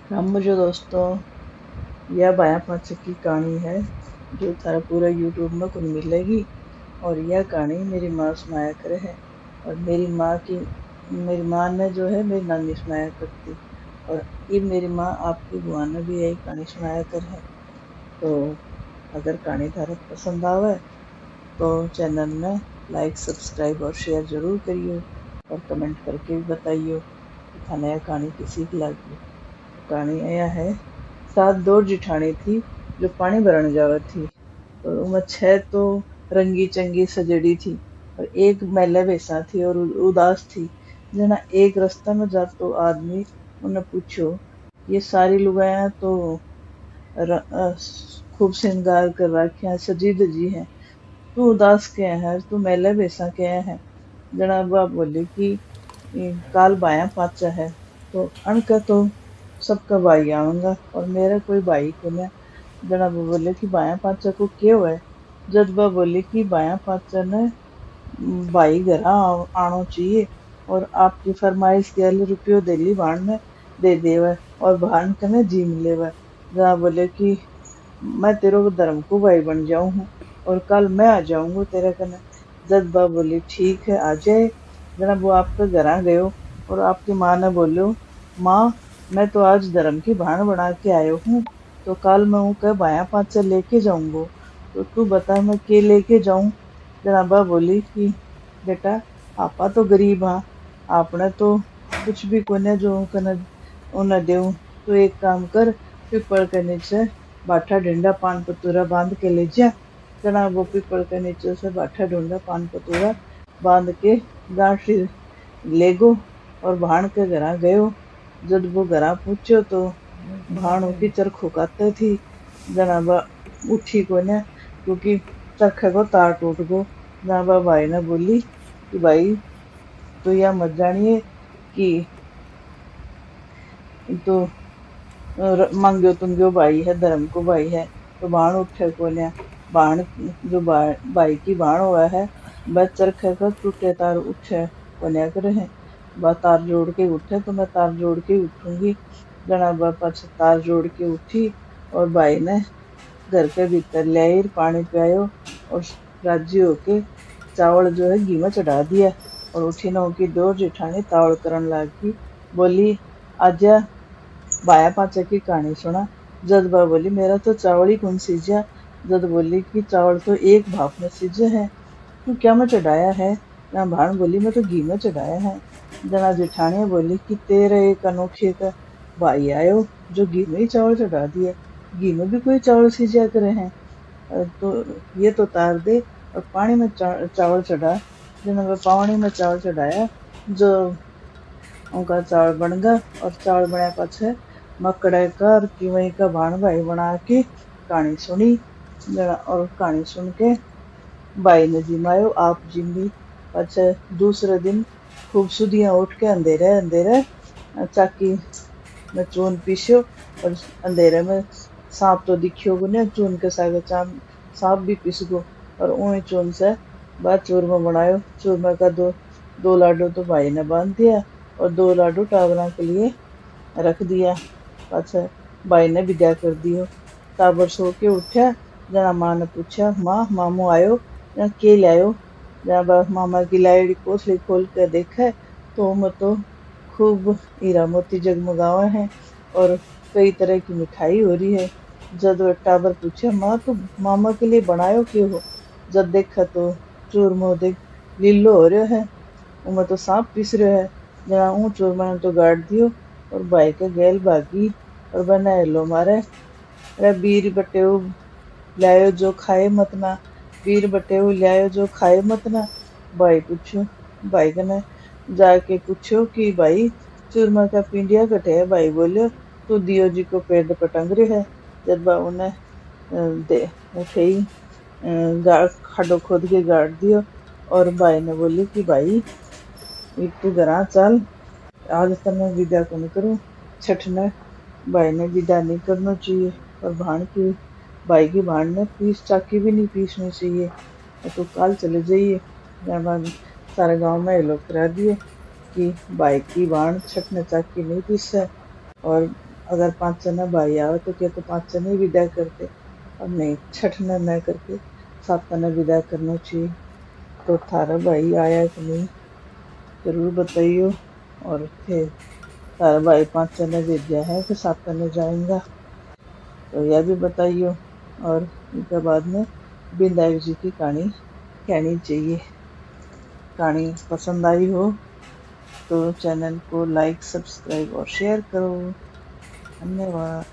हम मुझे दोस्तों यह बायां पाँच की कहानी है जो थारा पूरा यूट्यूब में कुछ मिलेगी। और यह कहानी मेरी माँ सुनाया करे है। और मेरी माँ ने जो है मेरी नानी सुनाया करती। और ये मेरी माँ आपकी बुआ ने भी यही कहानी सुनाया कर है। तो अगर कहानी थारा पसंद आवे तो चैनल में लाइक सब्सक्राइब और शेयर जरूर करियो। और कमेंट करके भी बताइयो कि थाने यह कहानी की सीख लगी। तो कहानी यह है, सात दो जिठानी थी जो पानी भरने जावे थी। तो उनमें छह तो रंगी चंगी सजेड़ी थी और एक मैले बेसा थी और उदास थी। जना एक रास्ता में जातो आदमी उन्हें पूछो, ये सारी लुगाया तो खूब श्रृंगार कर रखे हैं, सजी धजी है, तू उदास क्या है, तू मैले बेसा क्या है। जना बाप बोले कि काल बाया पाचा है। तो अनका तो सबका भाई आऊंगा और मेरा कोई भाई को ना। जना बोले कि बाया पाचा को क्यों है। जद बा बोले कि बाया पाचा ने भाई घर आनो चाहिए और आपकी फरमाइश के लिए रुपयो देली भाण ने दे देवे और भाण कने जी मिलेवे। जहाँ बोले कि मैं तेरे को धर्म को भाई बन जाऊं हूँ और कल मैं आ जाऊंगा तेरे कने। जद बा बोली ठीक है आ जाए। जना वो आपके घर आ गयो और आपकी माँ ने बोलो, माँ मैं तो आज धर्म की भाण बना के आयो हूँ, तो कल मैं ऊके बाया पाचा लेके जाऊंगो। तो तू बता मैं के लेके जाऊं। जनाबा बोली कि बेटा आपा तो गरीब हाँ, आपने तो कुछ भी कोने जो कने उन्हें देऊं। तो एक काम कर, पीपल के नीचे बाठा ढिंडा पान पतूरा बांध के ले जा। जना वो पीपल के नीचे से बाठा ढूंढा पान पतूरा बांध के गांठ ले गो और भाण के घरा गयो। जब वो घरा पूछो तो भाण की चरखो काते थी। जनाबा उठी कोने क्योंकि चरखे को तार टूट गो। जनाबा भाई ने बोली कि भाई तो यह मत जानिए कि तो मांग्यो तुंग्यो भाई है, धर्म को भाई है। तो बाण उठे कोन्या। बाण जो भाई की बाण हुआ है वह चरखे का टूटे तार उठे कोन्या करे है। वह तार जोड़ के उठे तो मैं तार जोड़ के उठूंगी। जना पाछे तार जोड़ के उठी और भाई ने घर के भीतर ले आई, पानी पियायो और राजी होके चावल जो है घी में चढ़ा दिया। और उठी न की दो जेठानी तावड़ करन लागी। बोली आजा बाया पाचा की कहानी सुना। जद बा बोली मेरा तो चावल ही कौन सीजा। जद बोली कि चावल तो एक भाप में सीजे है, तू क्या में चढ़ाया है। ना भाण बोली मैं तो घी में चढ़ाया है। जना जेठानी बोली कि तेरे एक अनोखे का भाई आयो जो घी में ही चावल चढ़ा दिए, घी में भी कोई चावल सीजा करे हैं। तो ये तो तार दे और पानी में चावल चढ़ा। जना मैं पानी में चावल चढ़ाया जो उनका चावल बन गया। और चावल बनया पाछे मकड़े का और किवई का भाण भाई बना के कहानी सुनी। और कहानी सुन के भाई ने जिमायो आप जिमी। अच्छा दूसरे दिन खूब सुदियां उठ के अंधेरे अंधेरे चाकी में चून पीस्यो। और अंधेरे में सांप तो दिखियो को नहीं, चून के सागे सांप भी पिस गो। और ऊही चून से बाद चूरमा बनायो। चूरमा का दो लाडू तो भाई ने बांध दिया और दो लाडू टाबरा के लिए रख दिया। अच्छा भाई ने विदा कर दियो। टाबर सो के उठा। जना माँ ने पूछा, माँ मामू आयो या के लायो। जना मामा की लाइडी कोसली खोल कर देखा तो मैं तो खूब हीरा मोती जगमगावे हैं और कई तरह की मिठाई हो रही है। जब वह टाबर पूछा, माँ तो मामा के लिए बनायो क्यों हो। जब देखा तो चूरमो देख लीलो हो रहा है, उमें तो सांप पिस रहा है। जना ऊ चूरमा ने तो गाड़ दियो और भाई के गैल भागी और बनाए लो मारे। अरे बीर बटेऊ लायो जो खाए मत ना, बीर बटेऊ लायो जो खाए मत ना। भाई पूछो, भाई कने जाके पूछो कि भाई चूरमा का पिंडिया कटे है। भाई बोलियो तू दियो जी को पेड़ पर टंग रहे है। जब बा उन्हें दे उठे ही खड्डो खोद के गाड़ दियो। और भाई ने बोली कि भाई तू घरा चल, आज तने विदा को नहीं करूं छठ ने। भाई ने विदा नहीं करना चाहिए और भाई की भाण ने पीस चाकी भी नहीं पीसनी चाहिए। तो कल चले जाइए। सारे गांव में ये लोग करा दिए कि भाई की भाण छठ ने चाकी नहीं पीसे और अगर 5 जने भाई आवे तो क्या तो 5 जने ही विदा करते, और नहीं 6 न करके 7 ने विदा करना चाहिए। तो थारा भाई आया कि नहीं जरूर बताइयो। और थे तारा भाई 5 जने भेजा है कि 7 ने जाएगा, तो यह भी बताइयो। और इसके बाद में विनायक जी की कहानी कहनी चाहिए। कहानी पसंद आई हो तो चैनल को लाइक, सब्सक्राइब और शेयर करो। धन्यवाद।